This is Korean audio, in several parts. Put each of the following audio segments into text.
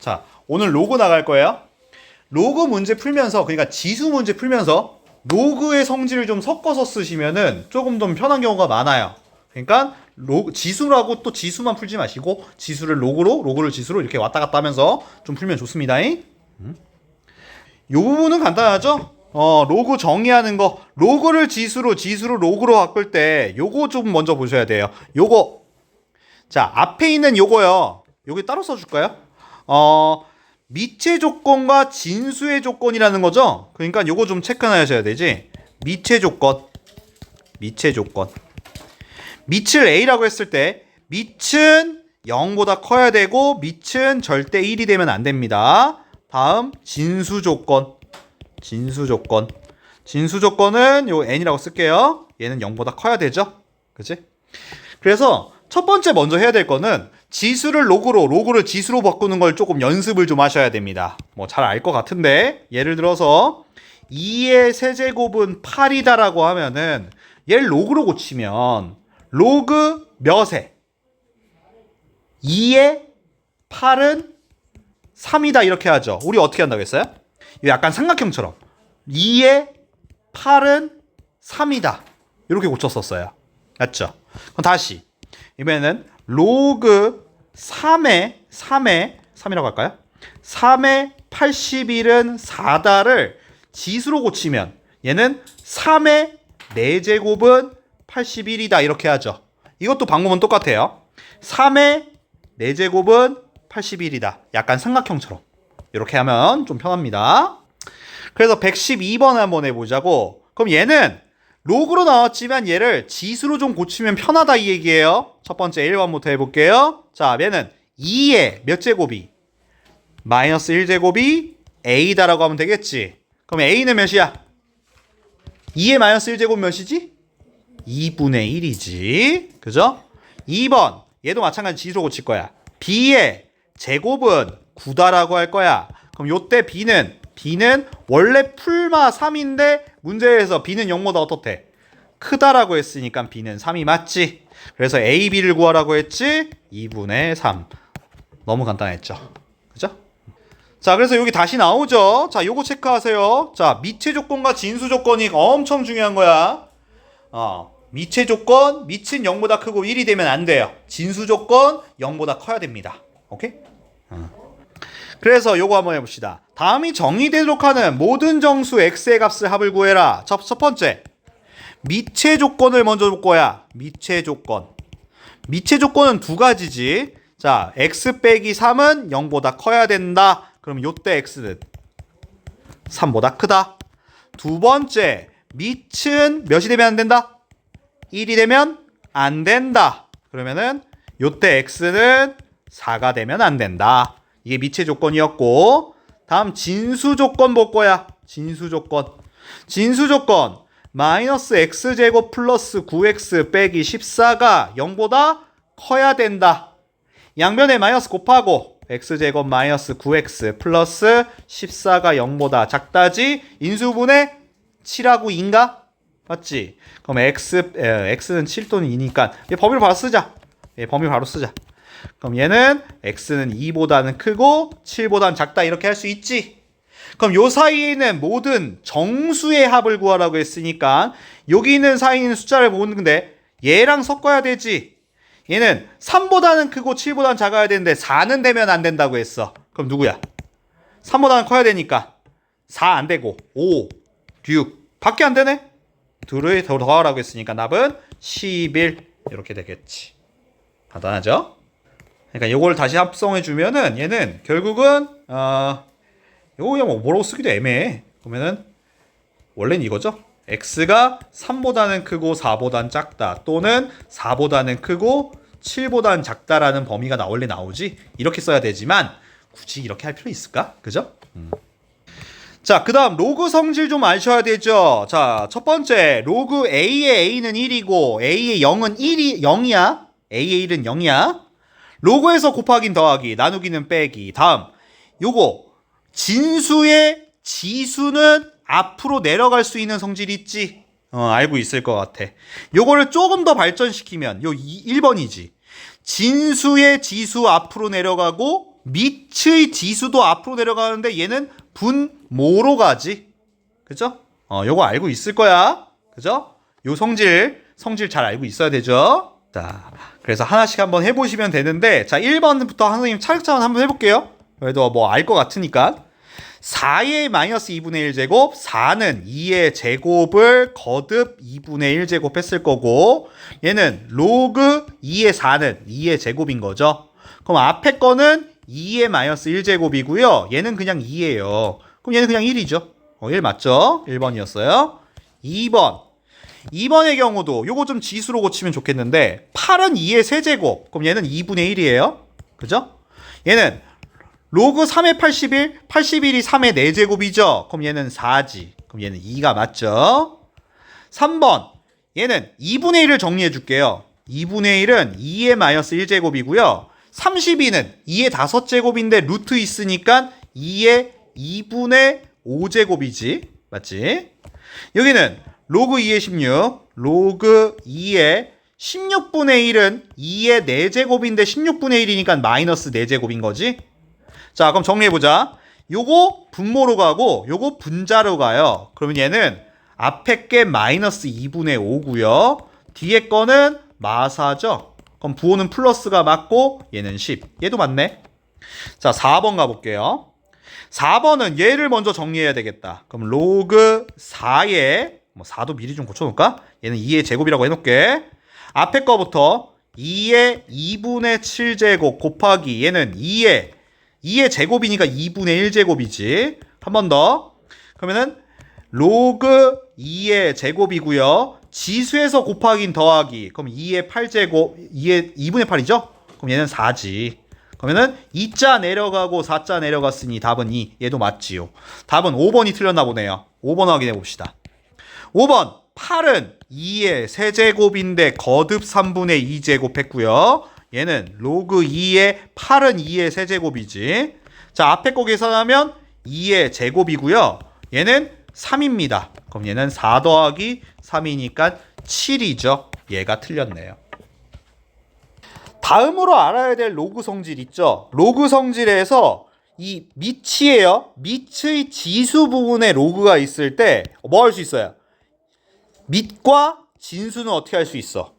자, 오늘 로그 나갈 거예요. 로그 문제 풀면서, 그러니까 지수 문제 풀면서 로그의 성질을 좀 섞어서 쓰시면은 조금 더 편한 경우가 많아요. 그러니까 지수라고 또 지수만 풀지 마시고 지수를 로그로, 로그를 지수로 이렇게 왔다 갔다 하면서 좀 풀면 좋습니다. 요 부분은 간단하죠? 로그 정의하는 거, 로그를 지수로, 지수로 로그로 바꿀 때 요거 좀 먼저 보셔야 돼요. 요거. 자, 앞에 있는 요거요. 여기 따로 써줄까요? 미체 조건과 진수의 조건이라는 거죠. 그러니까 요거 좀 체크하셔야 되지. 미체 조건. 밑을 A라고 했을 때 밑은 0보다 커야 되고 밑은 절대 1이 되면 안 됩니다. 다음 진수 조건. 진수 조건은 요 n이라고 쓸게요. 얘는 0보다 커야 되죠. 그치? 그래서 첫 번째 먼저 해야 될 거는 지수를 로그로, 로그를 지수로 바꾸는 걸 조금 연습을 좀 하셔야 됩니다. 뭐 잘 알 것 같은데, 예를 들어서 2의 세제곱은 8이다라고 하면은 얘를 로그로 고치면 로그 몇에 2의 8은 3이다 이렇게 하죠. 우리 어떻게 한다고 했어요? 약간 삼각형처럼 2의 8은 3이다 이렇게 고쳤었어요. 맞죠? 그럼 다시 이번에는 로그 3이라고 할까요? 3의 81은 4다를 지수로 고치면 얘는 3의 4제곱은 81이다 이렇게 하죠. 이것도 방법은 똑같아요. 3의 4제곱은 81이다. 약간 삼각형처럼 이렇게 하면 좀 편합니다. 그래서 112번 한번 해보자고. 그럼 얘는 로그로 나왔지만 얘를 지수로 좀 고치면 편하다 이 얘기예요. 첫 번째 1번부터 해볼게요. 자, 얘는 2의 몇 제곱이? 마이너스 1제곱이 A다라고 하면 되겠지. 그럼 A는 몇이야? 2의 마이너스 1제곱 몇이지? 2분의 1이지. 그죠? 2번 얘도 마찬가지 지수로 고칠 거야. B의 제곱은 9다라고 할 거야. 그럼 요때 B는 원래 풀마 3인데 문제에서 B는 0보다 어떻대? 크다라고 했으니까 B는 3이 맞지. 그래서 A, B를 구하라고 했지. 2분의 3. 너무 간단했죠. 그죠? 자, 그래서 여기 다시 나오죠. 자, 요거 체크하세요. 자, 미체 조건과 진수 조건이 엄청 중요한 거야. 미체 조건, 밑은 0보다 크고 1이 되면 안 돼요. 진수 조건 0보다 커야 됩니다. 오케이? 그래서 요거 한번 해봅시다. 다음이 정의되도록 하는 모든 정수 x의 값을 합을 구해라. 첫 번째, 미체 조건을 먼저 볼 거야. 미체 조건은 두 가지지. 자, x 빼기 3은 0보다 커야 된다. 그럼 요때 x는 3보다 크다. 두 번째, 밑은 몇이 되면 안 된다? 1이 되면 안 된다. 그러면은 요때 x는 4가 되면 안 된다. 이게 미체 조건이었고, 다음 진수 조건 볼 거야. 진수 조건 마이너스 x제곱 플러스 9x 빼기 14가 0보다 커야 된다. 양변에 마이너스 곱하고 x제곱 마이너스 9x 플러스 14가 0보다 작다지. 인수분해 7하고 2인가? 맞지? 그럼 x는 7 또는 2니까 범위를 바로 쓰자. 그럼 얘는 x는 2보다는 크고 7보다는 작다 이렇게 할 수 있지. 그럼 요 사이에는 모든 정수의 합을 구하라고 했으니까 여기 있는 사이에 있는 숫자를 보는데 얘랑 섞어야 되지. 얘는 3보다는 크고 7보다는 작아야 되는데 4는 되면 안 된다고 했어. 그럼 누구야? 3보다는 커야 되니까 4 안 되고 5, 6 밖에 안 되네. 둘을 더 더하라고 했으니까 답은 11 이렇게 되겠지. 간단하죠? 그러니까 요걸 다시 합성해 주면은 얘는 결국은 요거 그냥 뭐라고 쓰기도 애매해. 그러면은 원래는 이거죠. x가 3보다는 크고 4보다는 작다 또는 4보다는 크고 7보다는 작다라는 범위가 원래 나오지. 이렇게 써야 되지만 굳이 이렇게 할 필요 있을까? 그죠? 자, 그 다음 로그 성질 좀 아셔야 되죠. 자, 첫 번째 로그 a의 a는 1이고 a의 0은 0이야. a의 1은 0이야. 로그에서 곱하기 더하기 나누기는 빼기. 다음 요거 진수의 지수는 앞으로 내려갈 수 있는 성질이 있지. 알고 있을 것 같아. 요거를 조금 더 발전시키면 요 1번이지. 진수의 지수 앞으로 내려가고 밑의 지수도 앞으로 내려가는데 얘는 분모로 가지. 그죠? 요거 알고 있을 거야. 그죠? 요 성질 잘 알고 있어야 되죠? 자, 그래서 하나씩 한번 해보시면 되는데, 자, 1번부터 선생님 차근차근 한번 해볼게요. 그래도 뭐 알 것 같으니까. 4의 마이너스 2분의 1제곱, 4는 2의 제곱을 거듭 2분의 1제곱 했을 거고, 얘는 로그 2의 4는 2의 제곱인 거죠. 그럼 앞에 거는 2의 마이너스 1제곱이고요. 얘는 그냥 2예요. 그럼 얘는 그냥 1이죠. 1 맞죠? 1번이었어요. 2번의 경우도 요거 좀 지수로 고치면 좋겠는데 8은 2의 세제곱. 그럼 얘는 2분의 1이에요. 그죠? 얘는 로그 3의 81, 81이 3의 4제곱이죠. 그럼 얘는 4지. 그럼 얘는 2가 맞죠? 3번. 얘는 2분의 1을 정리해 줄게요. 2분의 1은 2의 마이너스 1제곱이고요. 32는 2의 5제곱인데 루트 있으니까 2의 2분의 5제곱이지. 맞지? 여기는 로그 2의 16, 로그 2의 16분의 1은 2의 4제곱인데 16분의 1이니까 마이너스 4제곱인 거지. 자, 그럼 정리해보자. 요거 분모로 가고 요거 분자로 가요. 그러면 얘는 앞에 게 마이너스 2분의 5고요. 뒤에 거는 마사죠. 그럼 부호는 플러스가 맞고 얘는 10. 얘도 맞네. 자, 4번 가볼게요. 4번은 얘를 먼저 정리해야 되겠다. 그럼 로그 4의 4도 미리 좀 고쳐놓을까? 얘는 2의 제곱이라고 해놓을게. 앞에 거부터 2의 2분의 7제곱 곱하기 얘는 2의 제곱이니까 2분의 1제곱이지. 한 번 더. 그러면은 로그 2의 제곱이고요. 지수에서 곱하기 더하기. 그럼 2의 8제곱, 2분의 8이죠? 그럼 얘는 4지. 그러면은 2자 내려가고 4자 내려갔으니 답은 2. 얘도 맞지요. 답은 5번이 틀렸나 보네요. 5번 확인해 봅시다. 5번 8은 2의 세제곱인데 거듭 3분의 2제곱 했고요. 얘는 로그 2의 8은 2의 세제곱이지. 자, 앞에 거 계산하면 2의 제곱이고요. 얘는 3입니다. 그럼 얘는 4 더하기 3이니까 7이죠. 얘가 틀렸네요. 다음으로 알아야 될 로그 성질 있죠. 로그 성질에서 이 밑이에요. 밑의 지수 부분에 로그가 있을 때 뭐 할 수 있어요? 밑과 진수는 어떻게 할 수 있어?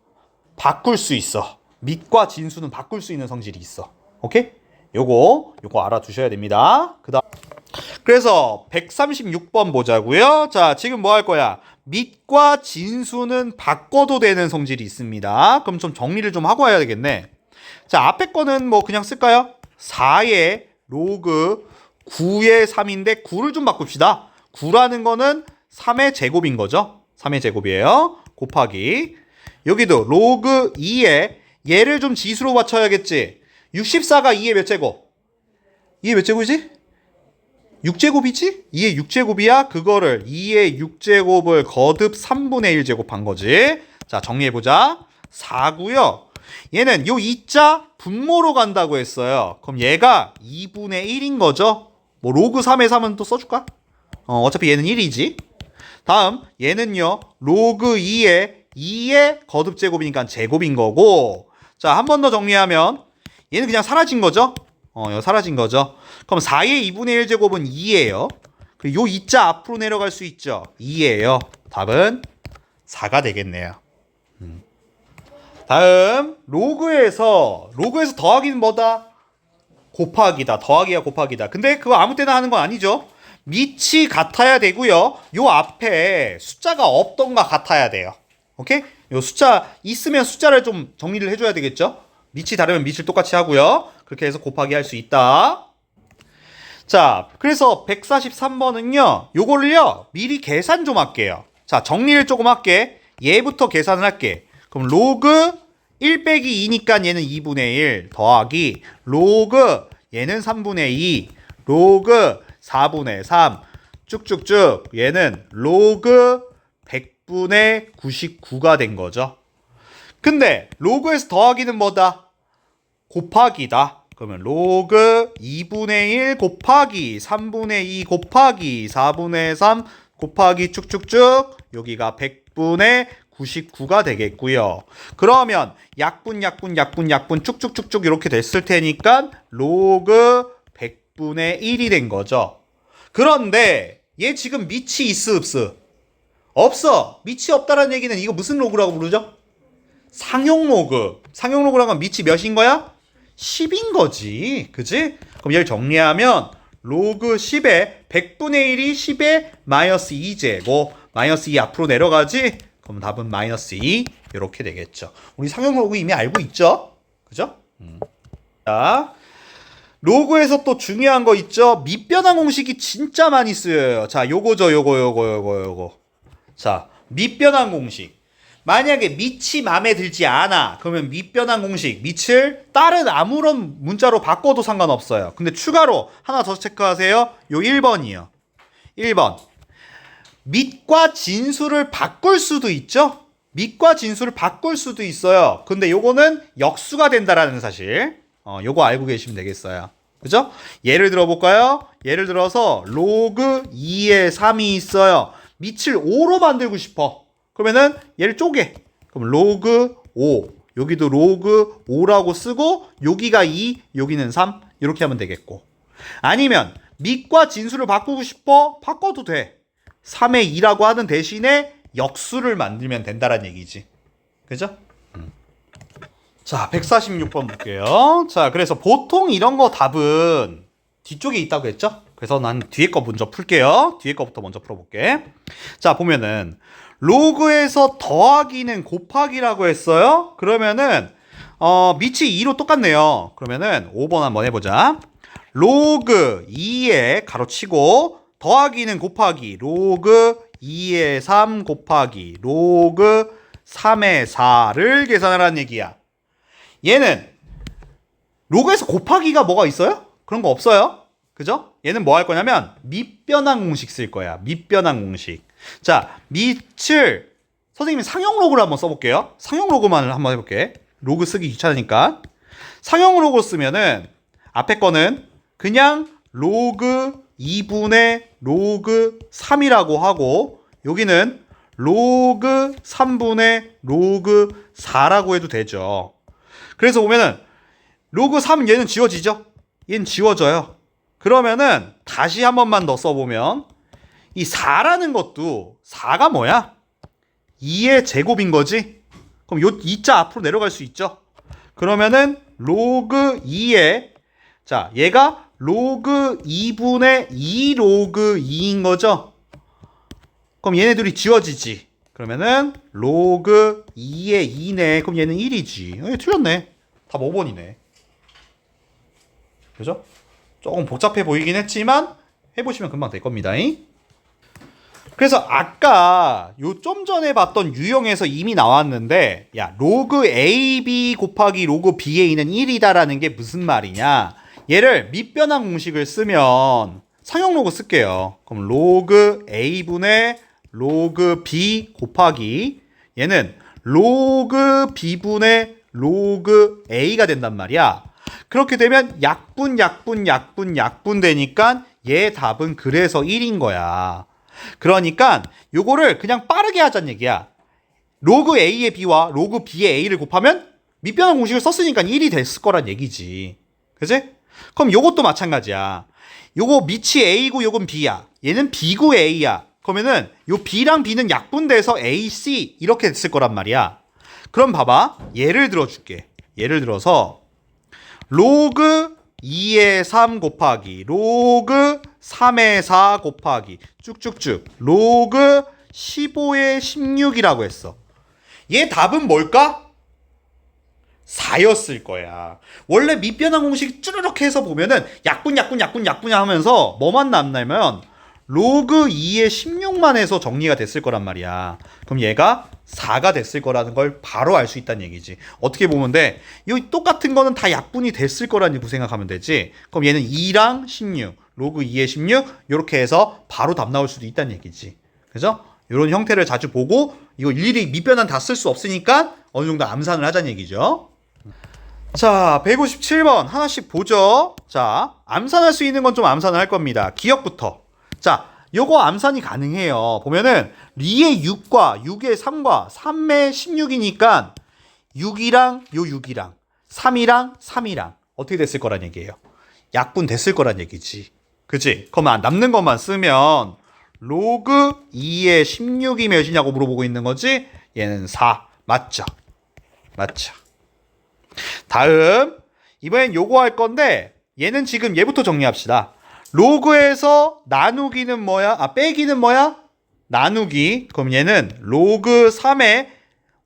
바꿀 수 있어. 밑과 진수는 바꿀 수 있는 성질이 있어. 오케이? 요거 알아두셔야 됩니다. 그래서 136번 보자고요. 자, 지금 뭐 할 거야? 밑과 진수는 바꿔도 되는 성질이 있습니다. 그럼 좀 정리를 좀 하고 와야 되겠네. 자, 앞에 거는 뭐 그냥 쓸까요? 4의 로그 9의 3인데 9를 좀 바꿉시다. 9라는 거는 3의 제곱인 거죠. 3의 제곱이에요. 곱하기 여기도 로그 2에 얘를 좀 지수로 맞춰야겠지. 64가 2의 몇 제곱? 2의 몇 제곱이지? 6제곱이지? 2의 6제곱이야. 그거를 2의 6제곱을 거듭 3분의 1제곱 한 거지. 자, 정리해보자. 4고요. 얘는 요 2자 분모로 간다고 했어요. 그럼 얘가 2분의 1인 거죠. 뭐 로그 3의 3은 또 써줄까? 어차피 얘는 1이지. 다음 얘는요. 로그 2의 거듭 제곱이니까 제곱인 거고. 자, 한 번 더 정리하면 얘는 그냥 사라진 거죠. 여기 사라진 거죠. 그럼 4의 2분의 1제곱은 2예요. 그리고 요 2자 앞으로 내려갈 수 있죠. 2예요. 답은 4가 되겠네요. 다음 로그에서 더하기는 뭐다? 곱하기다. 더하기야 곱하기다. 근데 그거 아무 때나 하는 건 아니죠. 밑이 같아야 되고요. 요 앞에 숫자가 없던가 같아야 돼요. 오케이? 요 숫자 있으면 숫자를 좀 정리를 해줘야 되겠죠. 밑이 다르면 밑을 똑같이 하고요. 그렇게 해서 곱하기 할 수 있다. 자, 그래서 143번은요. 요거를요. 미리 계산 좀 할게요. 자, 정리를 조금 할게. 얘부터 계산을 할게. 그럼 로그 1 빼기 2니까 얘는 2분의 1 더하기 로그 얘는 3분의 2 로그 4분의 3 쭉쭉쭉 얘는 로그 100분의 99가 된 거죠. 근데 로그에서 더하기는 뭐다? 곱하기다. 그러면 로그 2분의 1 곱하기 3분의 2 곱하기 4분의 3 곱하기 쭉쭉쭉 여기가 100분의 99가 되겠고요. 그러면 약분 쭉쭉쭉쭉 이렇게 됐을 테니까 로그 100분의 1이 된 거죠. 그런데 얘 지금 밑이 있어 없어? 없어. 밑이 없다라는 얘기는 이거 무슨 로그라고 부르죠? 상용 로그. 상용 로그라는 건 밑이 몇인 거야? 10인 거지. 그지? 그럼 얘를 정리하면 로그 10에 100분의 1이 10에 마이너스 2제곱 마이너스 2 앞으로 내려가지? 그럼 답은 마이너스 2 이렇게 되겠죠. 우리 상용 로그 이미 알고 있죠? 그죠? 자, 로그에서 또 중요한 거 있죠? 밑변환 공식이 진짜 많이 쓰여요. 자, 요거죠. 요거. 자, 밑변환 공식. 만약에 밑이 마음에 들지 않아. 그러면 밑변환 공식, 밑을 다른 아무런 문자로 바꿔도 상관없어요. 근데 추가로 하나 더 체크하세요. 요 1번이요. 1번. 밑과 진수를 바꿀 수도 있죠? 밑과 진수를 바꿀 수도 있어요. 근데 요거는 역수가 된다라는 사실. 요거 알고 계시면 되겠어요. 그죠? 예를 들어 볼까요? 예를 들어서 로그 2에 3이 있어요. 밑을 5로 만들고 싶어. 그러면은 얘를 쪼개. 그럼 로그 5. 여기도 로그 5라고 쓰고 여기가 2, 여기는 3. 이렇게 하면 되겠고. 아니면 밑과 진수를 바꾸고 싶어? 바꿔도 돼. 3의 2라고 하는 대신에 역수를 만들면 된다는 얘기지. 그죠? 자, 146번 볼게요. 자, 그래서 보통 이런 거 답은 뒤쪽에 있다고 했죠? 그래서 난 뒤에 거 먼저 풀게요. 뒤에 거부터 먼저 풀어볼게. 자, 보면은 로그에서 더하기는 곱하기라고 했어요. 그러면은 밑이 2로 똑같네요. 그러면은 5번 한번 해보자. 로그 2에 가로치고 더하기는 곱하기 로그 2에 3 곱하기 로그 3에 4를 계산하라는 얘기야. 얘는 로그에서 곱하기가 뭐가 있어요? 그런 거 없어요. 그죠? 얘는 뭐 할 거냐면 밑변환 공식 쓸 거야. 밑변환 공식. 자, 밑을 선생님이 상용 로그를 한번 써볼게요. 상용 로그만 한번 해볼게. 로그 쓰기 귀찮으니까. 상용 로그 쓰면은 앞에 거는 그냥 로그 2분의 로그 3이라고 하고 여기는 로그 3분의 로그 4라고 해도 되죠. 그래서 보면은 로그 3 얘는 지워지죠? 얘는 지워져요. 그러면은 다시 한 번만 더 써보면 이 4라는 것도 4가 뭐야? 2의 제곱인 거지? 그럼 요 2자 앞으로 내려갈 수 있죠? 그러면은 로그 2에 자 얘가 로그 2분의 2 로그 2인 거죠? 그럼 얘네들이 지워지지. 그러면은 로그 2의 2네. 그럼 얘는 1이지. 틀렸네. 답 5번이네. 그죠? 조금 복잡해 보이긴 했지만 해보시면 금방 될 겁니다. 그래서 아까 요 좀 전에 봤던 유형에서 이미 나왔는데 야 로그 AB 곱하기 로그 BA는 1이다라는 게 무슨 말이냐. 얘를 밑변환 공식을 쓰면 상용 로그 쓸게요. 그럼 로그 A분의 로그 B 곱하기 얘는 로그 B분의 로그 A가 된단 말이야. 그렇게 되면 약분 되니까 얘 답은 그래서 1인 거야. 그러니까 요거를 그냥 빠르게 하자는 얘기야. 로그 A의 B와 로그 B의 A를 곱하면 밑변환 공식을 썼으니까 1이 됐을 거란 얘기지. 그치? 그럼 요것도 마찬가지야. 요거 밑이 A고 요건 B야. 얘는 B고 A야. 그러면은 요 B랑 B는 약분돼서 AC 이렇게 됐을 거란 말이야. 그럼 봐봐. 예를 들어 줄게. 예를 들어서 로그 2의 3 곱하기 로그 3의 4 곱하기 쭉쭉쭉 로그 15의 16이라고 했어. 얘 답은 뭘까? 4였을 거야. 원래 밑변환 공식 쭈르륵 해서 보면은 약분 하면서 뭐만 남냐면 로그 2의 16만 해서 정리가 됐을 거란 말이야. 그럼 얘가 4가 됐을 거라는 걸 바로 알 수 있다는 얘기지. 어떻게 보면 돼? 이 똑같은 거는 다 약분이 됐을 거라고 생각하면 되지. 그럼 얘는 2랑 16, 로그 2의 16 이렇게 해서 바로 답 나올 수도 있다는 얘기지. 그죠? 이런 형태를 자주 보고 이거 일일이 밑변환 다 쓸 수 없으니까 어느 정도 암산을 하자는 얘기죠. 자, 157번 하나씩 보죠. 자, 암산할 수 있는 건 좀 암산을 할 겁니다. 기억부터. 자, 요거 암산이 가능해요. 보면은 리의 6과 6의 3과 3의 16이니까 6이랑 요 6이랑 3이랑 3이랑 어떻게 됐을 거란 얘기예요? 약분 됐을 거란 얘기지. 그치? 그럼 남는 것만 쓰면 로그 2의 16이 몇이냐고 물어보고 있는 거지? 얘는 4. 맞죠? 맞죠? 다음 이번엔 요거 할 건데 얘는 지금 얘부터 정리합시다. 로그에서 나누기는 뭐야? 빼기는 뭐야? 나누기. 그럼 얘는 로그 3에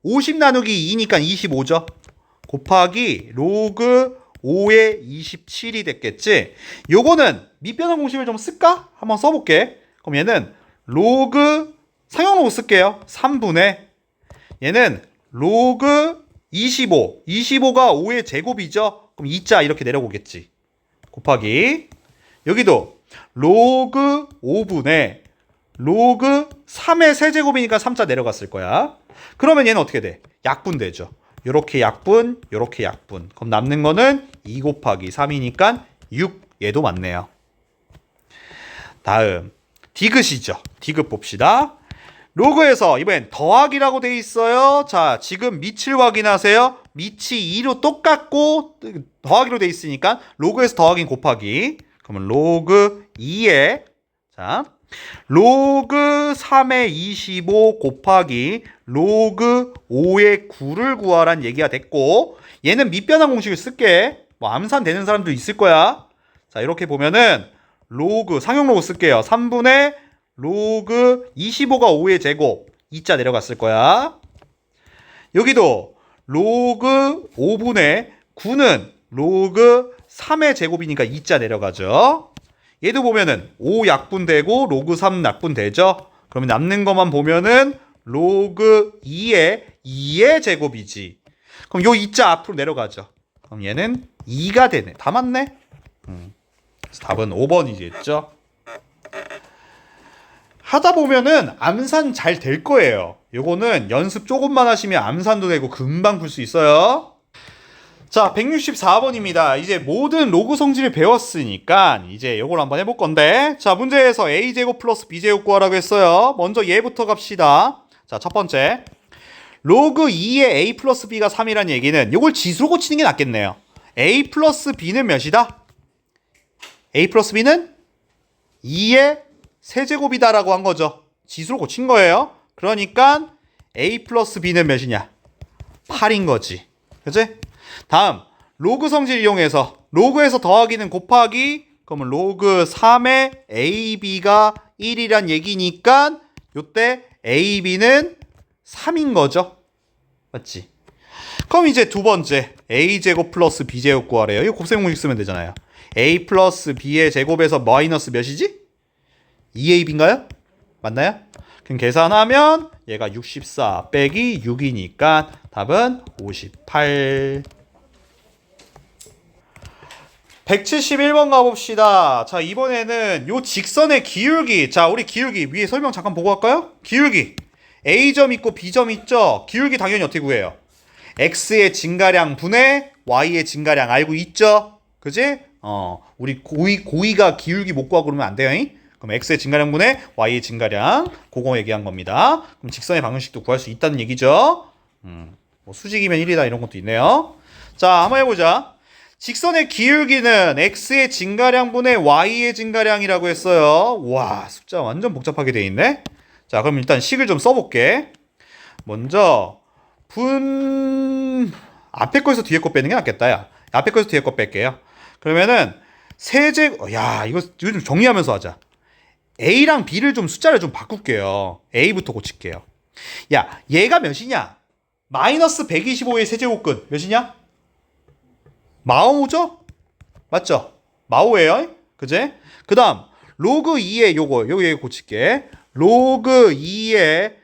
50 나누기 2니까 25죠. 곱하기 로그 5에 27이 됐겠지. 요거는 밑변환 공식을 좀 쓸까? 한번 써볼게. 그럼 얘는 로그 상용로그 쓸게요. 3분의 얘는 로그 25. 25가 5의 제곱이죠. 그럼 2자 이렇게 내려오겠지. 곱하기 여기도 로그 5분의 로그 3의 세제곱이니까 3자 내려갔을 거야. 그러면 얘는 어떻게 돼? 약분되죠. 요렇게 약분, 요렇게 약분. 그럼 남는 거는 2 곱하기 3이니까 6. 얘도 맞네요. 다음 디귿이죠. 디귿 봅시다. 로그에서 이번엔 더하기라고 돼 있어요. 자, 지금 밑을 확인하세요. 밑이 2로 똑같고 더하기로 돼 있으니까 로그에서 더하기 곱하기. 그러면 로그 2에 자 로그 3의 25 곱하기 로그 5의 9를 구하란 얘기가 됐고 얘는 밑변환 공식을 쓸게. 뭐 암산 되는 사람도 있을 거야. 자, 이렇게 보면은 로그 상용 로그 쓸게요. 3분의 로그 25가 5의 제곱 2자 내려갔을 거야. 여기도 로그 5분의 9는 로그 3의 제곱이니까 2자 내려가죠. 얘도 보면은 5 약분되고 로그 3 약분되죠. 그러면 남는 것만 보면은 로그 2의 제곱이지. 그럼 요 2자 앞으로 내려가죠. 그럼 얘는 2가 되네. 다 맞네. 그래서 답은 5번이겠죠. 하다 보면은 암산 잘 될 거예요. 요거는 연습 조금만 하시면 암산도 되고 금방 풀 수 있어요. 자, 164번입니다. 이제 모든 로그 성질을 배웠으니까 이제 요걸 한번 해볼 건데, 자, 문제에서 a제곱 플러스 b제곱 구하라고 했어요. 먼저 얘부터 갑시다. 자, 첫 번째 로그 2의 a 플러스 b가 3이란 얘기는 요걸 지수로 고치는 게 낫겠네요. a 플러스 b는 몇이다? a 플러스 b는 2의 세제곱이다라고 한 거죠. 지수로 고친 거예요. 그러니까 a 플러스 b는 몇이냐? 8인 거지. 그치? 다음 로그 성질 이용해서 로그에서 더하기는 곱하기. 그러면 로그 3의 ab가 1이란 얘기니까 요때 ab는 3인 거죠. 맞지? 그럼 이제 두 번째 a제곱 플러스 b제곱 구하래요. 이거 곱셈 공식 쓰면 되잖아요. a 플러스 b의 제곱에서 마이너스 몇이지? 2ab인가요? 맞나요? 그럼 계산하면 얘가 64 빼기 6이니까 답은 58. 171번 가봅시다. 자, 이번에는 요 직선의 기울기. 자, 우리 기울기 위에 설명 잠깐 보고 갈까요? 기울기 A점 있고 B점 있죠? 기울기 당연히 어떻게 구해요? X의 증가량 분의 Y의 증가량 알고 있죠? 그지? 우리 고의가 기울기 못 구하고 그러면 안 돼요. 그럼 X의 증가량 분의 Y의 증가량 그거 얘기한 겁니다. 그럼 직선의 방정식도 구할 수 있다는 얘기죠. 뭐 수직이면 1이다 이런 것도 있네요. 자, 한번 해보자. 직선의 기울기는 X의 증가량 분의 Y의 증가량이라고 했어요. 와, 숫자 완전 복잡하게 돼 있네. 자, 그럼 일단 식을 좀 써볼게. 먼저 앞에 거에서 뒤에 거 빼는 게 낫겠다. 야, 앞에 거에서 뒤에 거 뺄게요. 그러면은 야, 이거 좀 정리하면서 하자. A랑 B를 좀 숫자를 좀 바꿀게요. A부터 고칠게요. 야, 얘가 몇이냐? 마이너스 125의 세제곱근 몇이냐? 마오죠? 맞죠? 마오예요. 그제? 그 다음 로그 2에 요거 고칠게. 로그 2에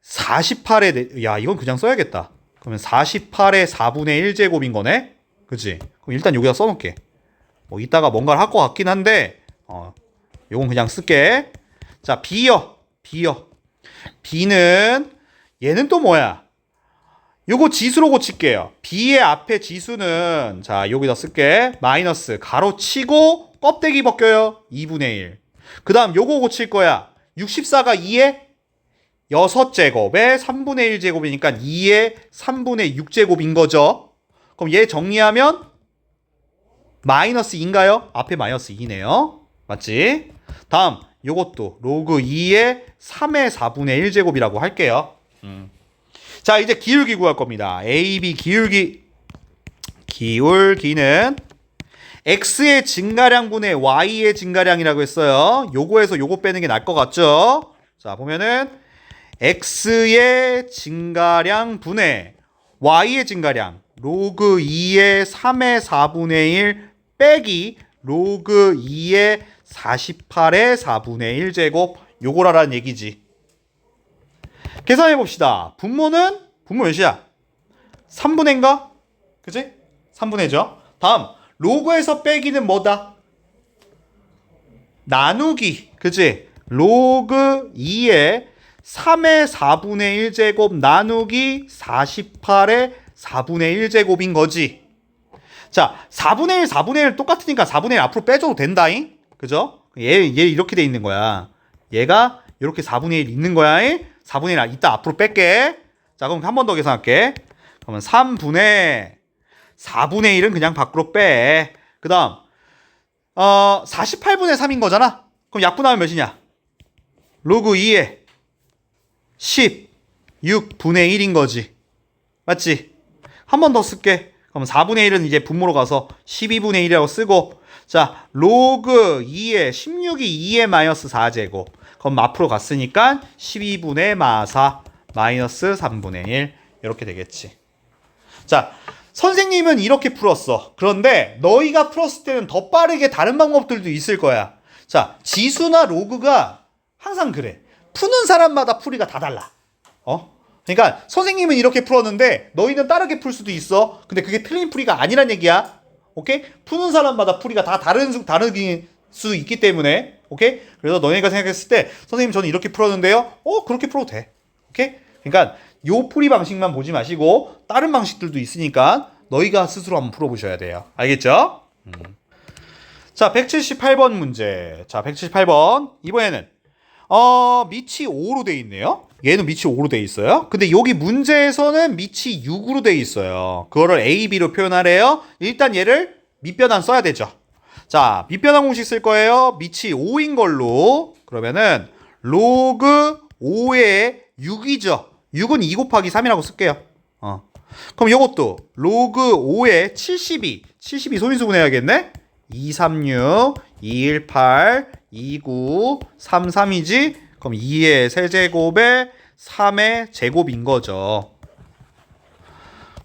48에 야, 이건 그냥 써야겠다. 그러면 48의 4분의 1제곱인 거네. 그치? 그럼 일단 여기다 써놓을게. 뭐 이따가 뭔가를 할 것 같긴 한데 요건 그냥 쓸게. 자, B요. B는 얘는 또 뭐야? 요거 지수로 고칠게요. B의 앞에 지수는 자, 여기다 쓸게. 마이너스 가로 치고 껍데기 벗겨요. 2분의 1. 그 다음 요거 고칠 거야. 64가 2의 6제곱에 3분의 1제곱이니까 2의 3분의 6제곱인 거죠. 그럼 얘 정리하면 마이너스 2인가요? 앞에 마이너스 2네요. 맞지? 다음 요것도 로그 2의 3의 4분의 1제곱이라고 할게요. 자, 이제 기울기 구할 겁니다. AB 기울기는 x의 증가량분의 y의 증가량이라고 했어요. 요거에서 요거 빼는 게 나을 것 같죠? 자, 보면은 x의 증가량 분의 y의 증가량 로그 2의 3의 4분의 1 빼기 로그 2의 48의 4분의 1제곱 요거라는 얘기지. 계산해 봅시다. 분모 몇이야? 3분의인가? 그치? 3분의죠. 다음 로그에서 빼기는 뭐다? 나누기. 그치? 로그 2의 3의 4분의 1제곱 나누기 48의 4분의 1제곱인 거지. 자, 4분의 1, 4분의 1 똑같으니까 4분의 1 앞으로 빼줘도 된다잉? 그죠? 얘 이렇게 돼 있는 거야. 얘가 이렇게 4분의 1 있는 거야. 4분의 1 이따 앞으로 뺄게. 자, 그럼 한 번 더 계산할게. 그러면 3분의 4분의 1은 그냥 밖으로 빼. 그 다음 48분의 3인 거잖아. 그럼 약분하면 몇이냐? 로그 2에 16분의 1인 거지. 맞지? 한 번 더 쓸게. 그럼 4분의 1은 이제 분모로 가서 12분의 1이라고 쓰고, 자, 로그 2에 16이 2의 마이너스 4제곱. 그럼 앞으로 갔으니까 12분의 마사 마이너스 3분의 1 이렇게 되겠지. 자, 선생님은 이렇게 풀었어. 그런데 너희가 풀었을 때는 더 빠르게 다른 방법들도 있을 거야. 자, 지수나 로그가 항상 그래. 푸는 사람마다 풀이가 다 달라. 그러니까 선생님은 이렇게 풀었는데 너희는 다르게 풀 수도 있어. 근데 그게 틀린 풀이가 아니란 얘기야. 오케이? 푸는 사람마다 풀이가 다 다르게 수 있기 때문에. 오케이? 그래서 너희가 생각했을 때 선생님 저는 이렇게 풀었는데요. 그렇게 풀어도 돼. 오케이? 그러니까 요 풀이 방식만 보지 마시고 다른 방식들도 있으니까 너희가 스스로 한번 풀어보셔야 돼요. 알겠죠? 자, 178번 문제. 자, 178번. 이번에는 밑이 5로 돼 있네요. 얘는 밑이 5로 돼 있어요. 근데 여기 문제에서는 밑이 6으로 돼 있어요. 그거를 A, B로 표현하래요. 일단 얘를 밑변환 써야 되죠. 자, 밑변환 공식 쓸 거예요. 밑이 5인 걸로. 그러면은 로그 5의 6이죠. 6은 2 곱하기 3이라고 쓸게요. 그럼 요것도 로그 5의 72 소인수 분해야겠네. 236, 218, 29, 33이지. 그럼 2의 세제곱에 3의 제곱인 거죠.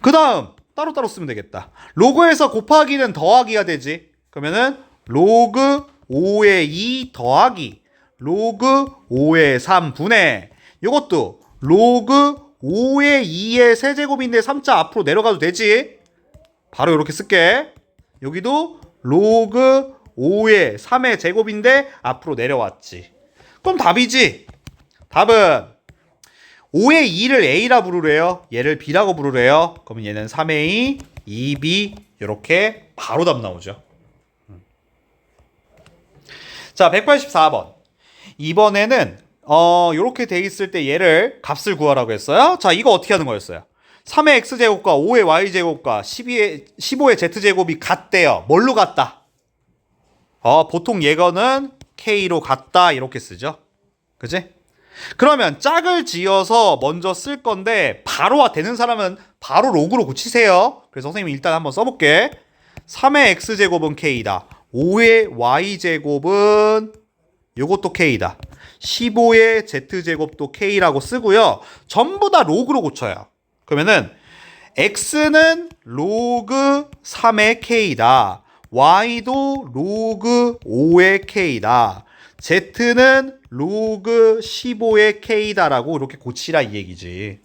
그 다음 따로따로 쓰면 되겠다. 로그에서 곱하기는 더하기가 되지. 그러면은 로그 5의 2 더하기 로그 5의 3 분의 요것도 로그 5의 2의 세제곱인데 3자 앞으로 내려가도 되지. 바로 이렇게 쓸게. 여기도 로그 5의 3의 제곱인데 앞으로 내려왔지. 그럼 답이지. 답은 5의 2를 A라 부르래요. 얘를 B라고 부르래요. 그러면 얘는 3A, 2B 이렇게 바로 답 나오죠. 자, 184번. 이번에는 이렇게 돼 있을 때 얘를 값을 구하라고 했어요. 자, 이거 어떻게 하는 거였어요? 3의 X제곱과 5의 Y제곱과 15의 Z제곱이 같대요. 뭘로 같다? 보통 예거는 K로 같다 이렇게 쓰죠. 그치? 그러면 짝을 지어서 먼저 쓸 건데 바로 되는 사람은 바로 로그로 고치세요. 그래서 선생님이 일단 한번 써볼게. 3의 X제곱은 K다. 5의 Y제곱은 요것도 K다. 15의 Z제곱도 K라고 쓰고요. 전부 다 로그로 고쳐요. 그러면은 X는 로그 3의 K다. Y도 로그 5의 K다. Z는 로그 15의 K다라고 이렇게 고치라 이 얘기지.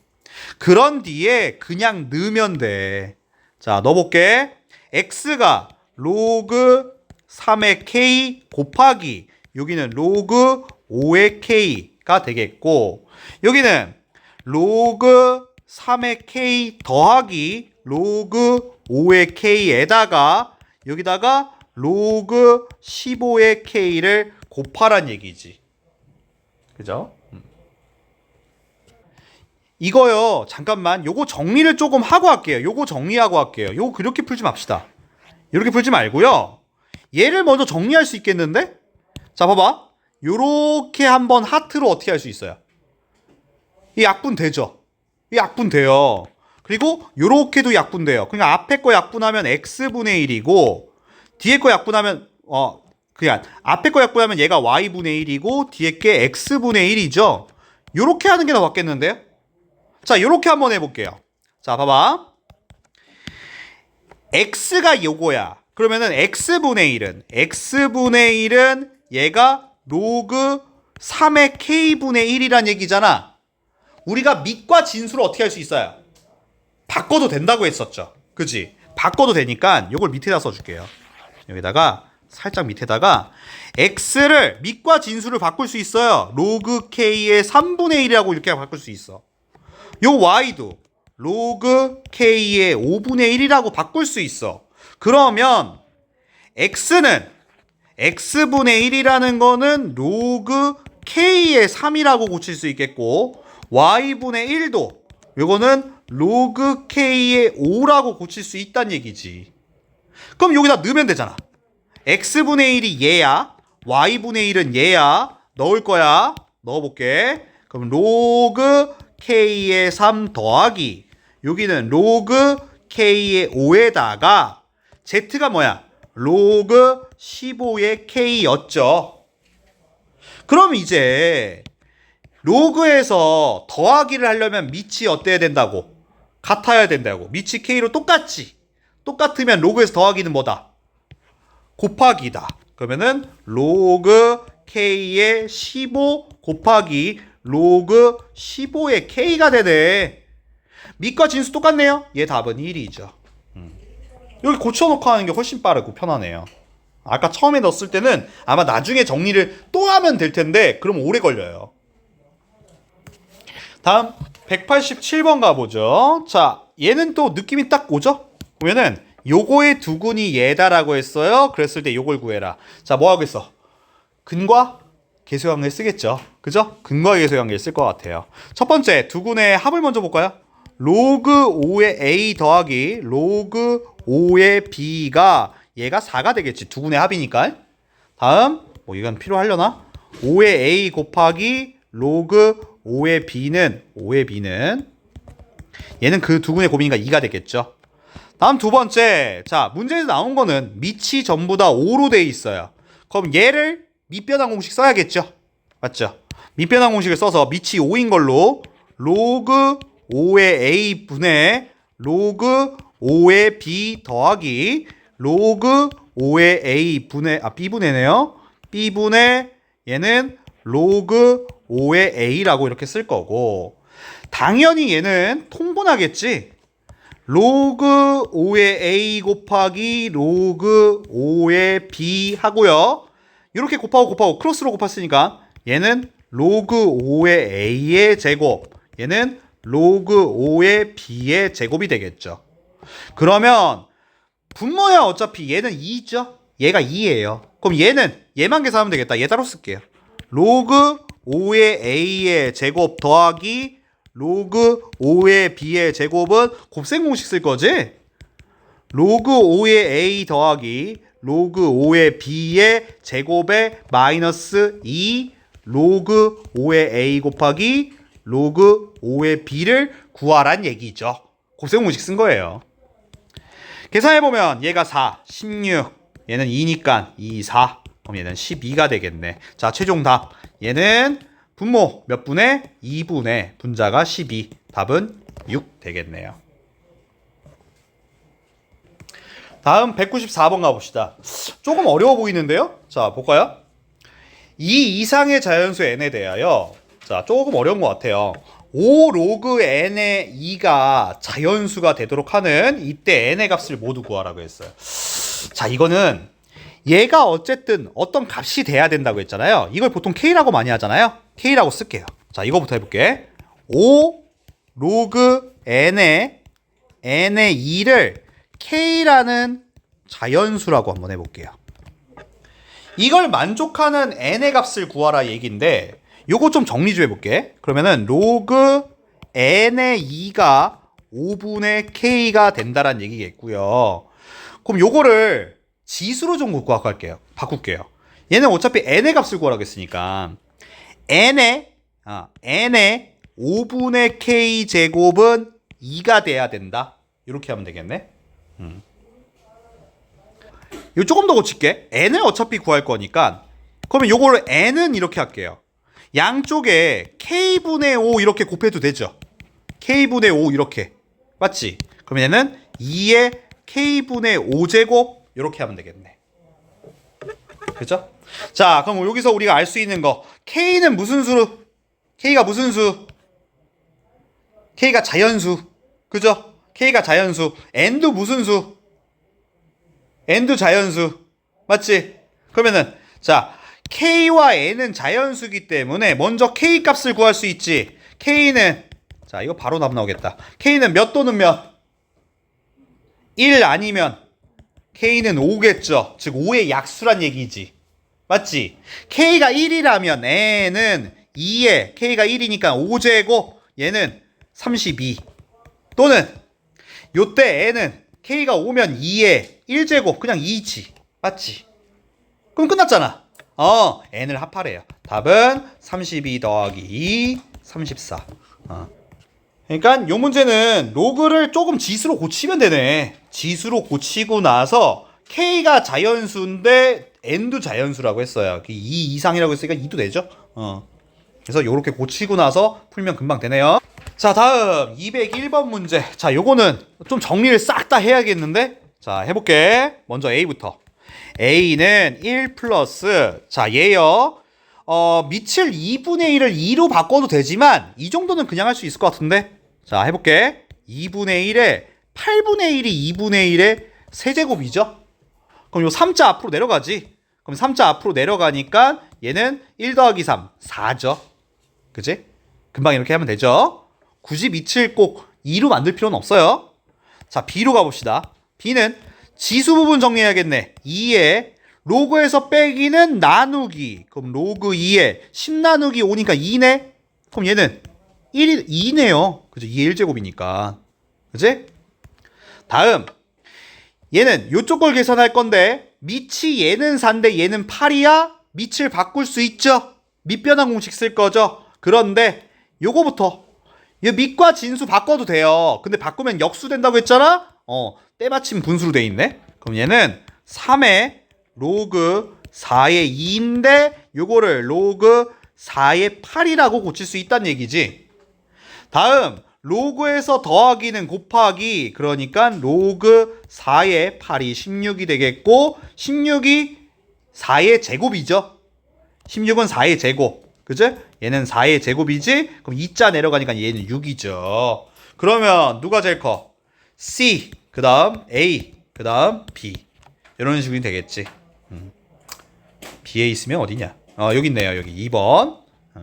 그런 뒤에 그냥 넣으면 돼. 자, 넣어볼게. X가 로그 3의 K 곱하기 여기는 로그 5의 K가 되겠고 여기는 로그 3의 K 더하기 로그 5의 K에다가 여기다가 로그 15의 K를 곱하란 얘기지. 그죠? 이거요. 잠깐만. 요거 정리를 조금 하고 할게요. 요거 정리하고 할게요. 요거 그렇게 풀지 맙시다. 이렇게 풀지 말고요. 얘를 먼저 정리할 수 있겠는데? 자, 봐봐. 요렇게 한번 하트로 어떻게 할 수 있어요? 이 약분되죠? 이 약분돼요. 그리고 요렇게도 약분돼요. 그러니까 앞에 거 약분하면 x분의 1이고 뒤에 거 약분하면 그냥 앞에 거 약분하면 얘가 y분의 1이고 뒤에 게 x분의 1이죠. 요렇게 하는 게 더 맞겠는데요? 자, 요렇게 한번 해볼게요. 자, 봐봐. x가 요거야. 그러면은 x분의 1은 얘가 로그 3의 k분의 1이란 얘기잖아. 우리가 밑과 진수를 어떻게 할 수 있어요? 바꿔도 된다고 했었죠. 그지? 바꿔도 되니까 요걸 밑에다 써줄게요. 여기다가 살짝 밑에다가 x를 밑과 진수를 바꿀 수 있어요. 로그 k의 3분의 1이라고 이렇게 바꿀 수 있어. 요 y도 로그 k의 5분의 1이라고 바꿀 수 있어. 그러면 x는 x분의 1이라는 거는 로그 k의 3이라고 고칠 수 있겠고 y분의 1도 요거는 로그 k의 5라고 고칠 수 있다는 얘기지. 그럼 여기다 넣으면 되잖아. x분의 1이 얘야. y분의 1은 얘야. 넣을 거야. 넣어볼게. 그럼 로그 k의 3 더하기 여기는 로그 k의 5에다가 z가 뭐야? 로그 15의 k였죠. 그럼 이제 로그에서 더하기를 하려면 밑이 어때야 된다고? 같아야 된다고. 밑이 k로 똑같지. 똑같으면 로그에서 더하기는 뭐다? 곱하기다. 그러면은 로그 k의 15 곱하기 로그 15의 k가 되네. 밑과 진수 똑같네요. 얘 답은 1이죠. 여기 고쳐놓고 하는 게 훨씬 빠르고 편하네요. 아까 처음에 넣었을 때는 아마 나중에 정리를 또 하면 될 텐데 그럼 오래 걸려요. 다음 187번 가보죠. 자, 얘는 또 느낌이 딱 오죠? 보면은 요거의 두근이 얘다라고 했어요. 그랬을 때 요걸 구해라. 자, 뭐 하겠어? 근과 계수관계 쓰겠죠. 그죠? 근과 계수관계 쓸 것 같아요. 첫 번째 두근의 합을 먼저 볼까요? 로그 5의 a 더하기 로그 5의 b가 얘가 4가 되겠지. 두근의 합이니까. 다음 뭐 이건 필요하려나? 5의 a 곱하기 로그 5의 b는 얘는 그 두근의 곱이니까 2가 되겠죠. 다음 두 번째. 자, 문제에서 나온 거는 밑이 전부 다 5로 돼 있어요. 그럼 얘를 밑변환 공식 써야겠죠. 맞죠? 밑변환 공식을 써서 밑이 5인 걸로 로그 5의 a 분의 로그 5의 b 더하기 로그 5의 a 분의 b분의네요. b분의 얘는 로그 5의 a라고 이렇게 쓸 거고 당연히 얘는 통분하겠지. 로그 5의 a 곱하기 로그 5의 b 하고요. 이렇게 곱하고 크로스로 곱했으니까 얘는 로그 5의 a의 제곱 얘는 로그 5의 b의 제곱이 되겠죠. 그러면 분모야 어차피 얘는 2죠. 얘가 2예요. 그럼 얘만 계산하면 되겠다. 얘 따로 쓸게요. 로그 5의 a의 제곱 더하기 로그 5의 b의 제곱은 곱셈 공식 쓸 거지? 로그 5의 a 더하기 로그 5의 b의 제곱에 마이너스 2 로그 5의 a 곱하기 로그 5의 b를 구하란 얘기죠. 곱셈 공식 쓴 거예요. 계산해보면 얘가 4, 16 얘는 2니까 2, 4 그럼 얘는 12가 되겠네. 자, 최종 답 얘는 분모 몇 분의? 2분의 분자가 12 답은 6 되겠네요. 다음 194번 가봅시다. 조금 어려워 보이는데요? 자, 볼까요? 이 이상의 자연수 n에 대하여 자, 조금 어려운 것 같아요. 5 로그 n의 2가 자연수가 되도록 하는 이때 n의 값을 모두 구하라고 했어요. 자, 이거는 얘가 어쨌든 어떤 값이 돼야 된다고 했잖아요. 이걸 보통 k라고 많이 하잖아요. k라고 쓸게요. 자, 이거부터 해볼게. 5 로그 n의 2를 k라는 자연수라고 한번 해볼게요. 이걸 만족하는 n의 값을 구하라 얘기인데 요거 좀 정리 좀 해볼게. 그러면은 로그 n의 2가 5분의 k가 된다라는 얘기겠고요. 그럼 요거를 지수로 좀 구할게요. 바꿀게요. 얘는 어차피 n의 값을 구하라고 했으니까 n의 5분의 k 제곱은 2가 돼야 된다. 이렇게 하면 되겠네. 이거 조금 더 고칠게. n을 어차피 구할 거니까 그러면 요거를 n은 이렇게 할게요. 양쪽에 k분의 5 이렇게 곱해도 되죠. k분의 5 이렇게. 맞지? 그러면 얘는 2의 k분의 5제곱 이렇게 하면 되겠네. 그죠? 자, 그럼 여기서 우리가 알 수 있는 거 k는 무슨 수? k가 무슨 수? k가 자연수. 그죠? k가 자연수. n도 무슨 수? n도 자연수. 맞지? 그러면은 자, k와 n은 자연수기 때문에 먼저 k 값을 구할 수 있지. k는 자, 이거 바로 답 나오겠다. k는 몇 또는 몇? 1 아니면 k는 5겠죠. 즉 5의 약수란 얘기지. 맞지? k가 1이라면 n은 2에 k가 1이니까 5제곱 얘는 32. 또는 요때 n은 k가 5면 2에 1제곱 그냥 2지. 맞지? 그럼 끝났잖아. n을 합하래요. 답은 32 더하기 2 34. 그러니까 요 문제는 로그를 조금 지수로 고치면 되네. 지수로 고치고 나서 k가 자연수인데 n도 자연수라고 했어요. 2 이상이라고 했으니까 2도 되죠. 그래서 요렇게 고치고 나서 풀면 금방 되네요. 자, 다음 201번 문제. 자, 요거는 좀 정리를 싹 다 해야겠는데. 자, 해볼게. 먼저 A부터. A는 1 플러스 자, 얘요. 밑을 2분의 1을 2로 바꿔도 되지만 이 정도는 그냥 할 수 있을 것 같은데. 자, 해볼게. 2분의 1에 8분의 1이 2분의 1의 세제곱이죠. 그럼 요 3자 앞으로 내려가지. 그럼 3자 앞으로 내려가니까 얘는 1 더하기 3 4죠. 그치? 금방 이렇게 하면 되죠. 굳이 밑을 꼭 2로 만들 필요는 없어요. 자, B로 가봅시다. B는 지수 부분 정리해야겠네. 2에 로그에서 빼기는 나누기. 그럼 로그 2에 10 나누기 5니까 2네? 그럼 얘는 2네요. 그죠? 2의 1제곱이니까. 그치? 다음. 얘는 요쪽 걸 계산할 건데 밑이 얘는 4인데 얘는 8이야? 밑을 바꿀 수 있죠? 밑변환 공식 쓸 거죠? 그런데 요거부터 이 밑과 진수 바꿔도 돼요. 근데 바꾸면 역수 된다고 했잖아? 때마침 분수로 돼 있네. 그럼 얘는 3의 로그 4의 2인데 요거를 로그 4의 8이라고 고칠 수 있다는 얘기지. 다음 로그에서 더하기는 곱하기. 그러니까 로그 4의 8이 16이 되겠고 16이 4의 제곱이죠. 16은 4의 제곱. 그죠? 얘는 4의 제곱이지? 그럼 2자 내려가니까 얘는 6이죠. 그러면 누가 제일 커? C, 그 다음 A, 그 다음 B. 이런 식으로 되겠지. B에 있으면 어디냐? 여기 있네요. 여기 2번.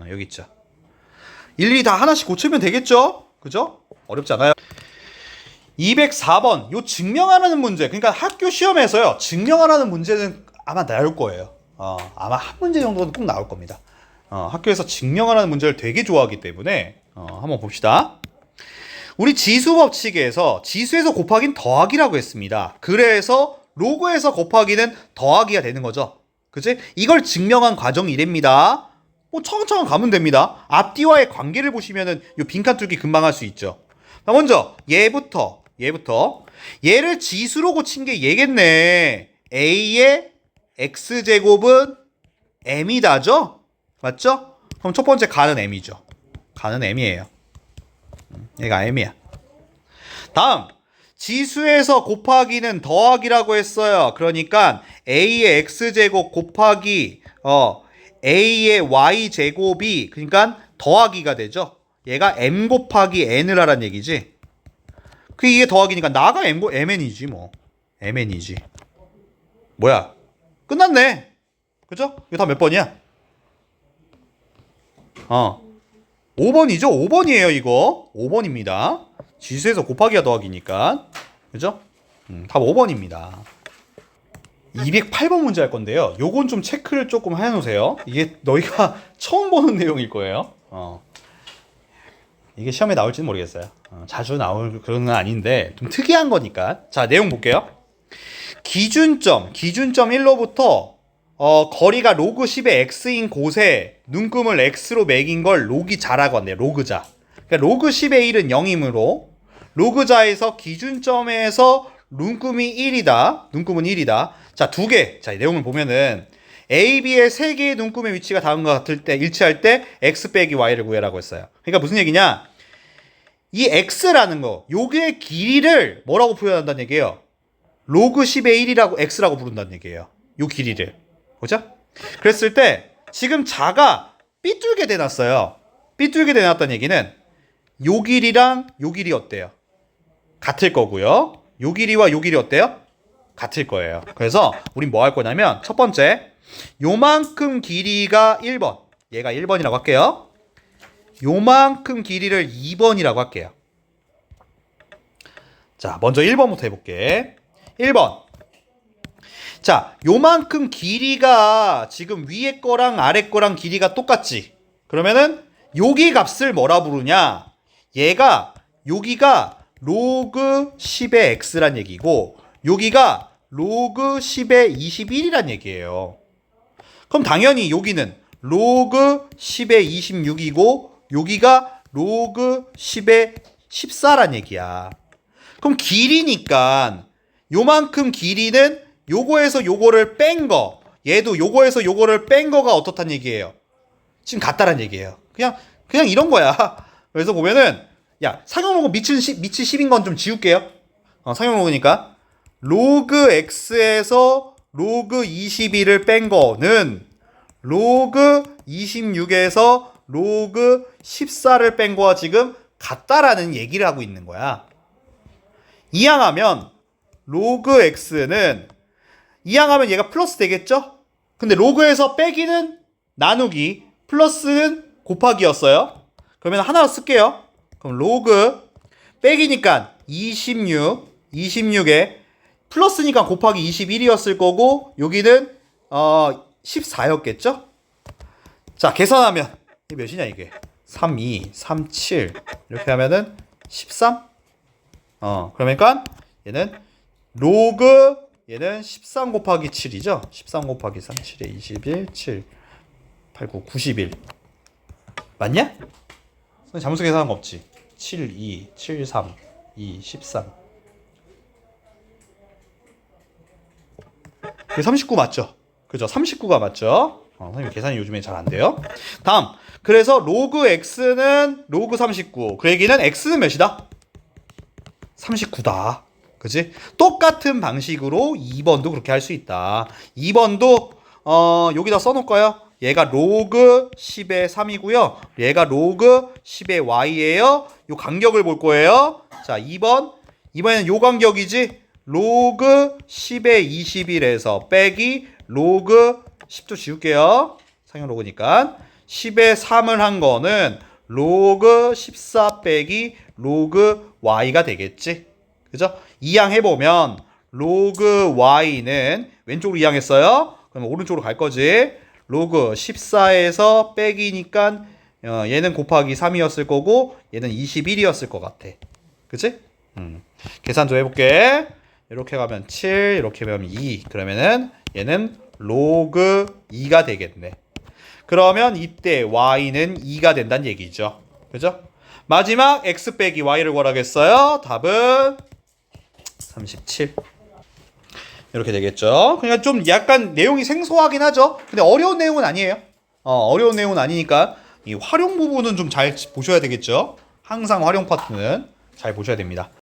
여기 있죠. 일일이 다 하나씩 고치면 되겠죠? 그죠? 어렵지 않아요. 204번. 요 증명하라는 문제. 그러니까 학교 시험에서요. 증명하라는 문제는 아마 나올 거예요. 아마 한 문제 정도는 꼭 나올 겁니다. 학교에서 증명하라는 문제를 되게 좋아하기 때문에 한번 봅시다. 우리 지수 법칙에서 지수에서 곱하기는 더하기라고 했습니다. 그래서 로그에서 곱하기는 더하기가 되는 거죠. 그치? 이걸 증명한 과정이 이랍니다. 뭐 차근차근 가면 됩니다. 앞뒤와의 관계를 보시면은 요 빈칸 뚫기 금방 할 수 있죠. 먼저 얘부터 얘를 지수로 고친 게 얘겠네. A의 x제곱은 m이다죠? 맞죠? 그럼 첫 번째 가는 m이죠. 가는 m이에요. 얘가 m이야. 다음 지수에서 곱하기는 더하기라고 했어요. 그러니까 a의 x제곱 곱하기 a의 y제곱이 그러니까 더하기가 되죠. 얘가 m 곱하기 n을 하란 얘기지. 이게 더하기니까 나가 mn이지 뭐. mn이지. 뭐야? 끝났네. 그죠? 이거 다 몇 번이야? 5번이죠? 5번이에요, 이거. 5번입니다. 지수에서 곱하기와 더하기니까. 그죠? 답 5번입니다. 208번 문제 할 건데요. 요건 좀 체크를 조금 해놓으세요. 이게 너희가 처음 보는 내용일 거예요. 이게 시험에 나올지는 모르겠어요. 자주 나올 그런 건 아닌데 좀 특이한 거니까. 자, 내용 볼게요. 기준점 1로부터 거리가 로그 10의 x인 곳에 눈금을 x로 매긴 걸 로기자라고 한대요. 로그자. 그러니까 로그 10의 1은 0이므로 로그자에서 기준점에서 눈금이 1이다. 눈금은 1이다. 자, 두 개. 자, 이 내용을 보면은 A, B의 세 개의 눈금의 위치가 다음과 같을 때 일치할 때 x 빼기 y를 구해라고 했어요. 그러니까 무슨 얘기냐? 이 x라는 거, 요게 길이를 뭐라고 표현한다는 얘기예요? 로그 10의 1이라고 x라고 부른다는 얘기예요. 요 길이를. 보죠? 그랬을 때 지금 자가 삐뚤게 대놨어요. 삐뚤게 대놨다는 얘기는 요 길이랑 요 길이 어때요? 같을 거고요. 요 길이와 요 길이 어때요? 같을 거예요. 그래서 우린 뭐 할 거냐면 첫 번째, 요만큼 길이가 1번. 얘가 1번이라고 할게요. 요만큼 길이를 2번이라고 할게요. 자, 먼저 1번부터 해볼게. 1번. 자, 요만큼 길이가 지금 위에 거랑 아래 거랑 길이가 똑같지? 그러면은 여기 값을 뭐라 부르냐? 여기가 로그 10의 x란 얘기고 여기가 로그 10의 21이란 얘기예요. 그럼 당연히 여기는 로그 10의 26이고 여기가 로그 10의 14란 얘기야. 그럼 길이니까 요만큼 길이는 요거에서 요거를 뺀 거, 얘도 요거에서 요거를 뺀 거가 어떻단 얘기예요? 지금 같다란 얘기예요. 그냥 이런 거야. 그래서 보면은 야, 상용로그 밑이 10인 건 좀 지울게요. 상용로그니까 로그 x에서 로그 22를 뺀 거는 로그 26에서 로그 14를 뺀 거와 지금 같다라는 얘기를 하고 있는 거야. 이항하면 로그 x는 이항하면 얘가 플러스 되겠죠? 근데 로그에서 빼기는 나누기, 플러스는 곱하기였어요. 그러면 하나로 쓸게요. 그럼 로그 빼기니까 26에 플러스니까 곱하기 21이었을 거고 여기는 14였겠죠? 자, 계산하면 이게 몇이냐 이게? 32, 37 이렇게 하면은 13? 그러니까 얘는 로그 얘는 13 곱하기 7이죠? 13 곱하기 3, 7에 21, 7, 8, 9, 91 맞냐? 잠수 계산한 거 없지? 7, 2, 7, 3, 2, 13 그게 39 맞죠? 그죠? 39가 맞죠? 선생님 계산이 요즘에 잘 안 돼요. 다음, 그래서 로그 x는 로그 39. 그 얘기는 x는 몇이다? 39다. 그지? 똑같은 방식으로 2번도 그렇게 할 수 있다. 2번도 여기다 써놓을까요? 얘가 로그 10의 3이고요. 얘가 로그 10의 y예요. 요 간격을 볼 거예요. 자, 2번에는 요 간격이지. 로그 10의 21에서 빼기 로그 10도 지울게요. 상용 로그니까 10의 3을 한 거는 로그 14 빼기 로그 y가 되겠지. 그죠? 이항해보면 로그 y는 왼쪽으로 이항했어요. 그러면 오른쪽으로 갈 거지. 로그 14에서 빼기니까 얘는 곱하기 3이었을 거고 얘는 21이었을 것 같아. 그치? 계산 좀 해볼게. 이렇게 가면 7, 이렇게 가면 2. 그러면은 얘는 로그 2가 되겠네. 그러면 이때 y는 2가 된다는 얘기죠. 그죠? 마지막 x 빼기 y를 구하라겠어요. 답은 37. 이렇게 되겠죠. 그러니까 좀 약간 내용이 생소하긴 하죠. 근데 어려운 내용은 아니에요. 어려운 내용은 아니니까 이 활용 부분은 좀 잘 보셔야 되겠죠. 항상 활용 파트는 잘 보셔야 됩니다.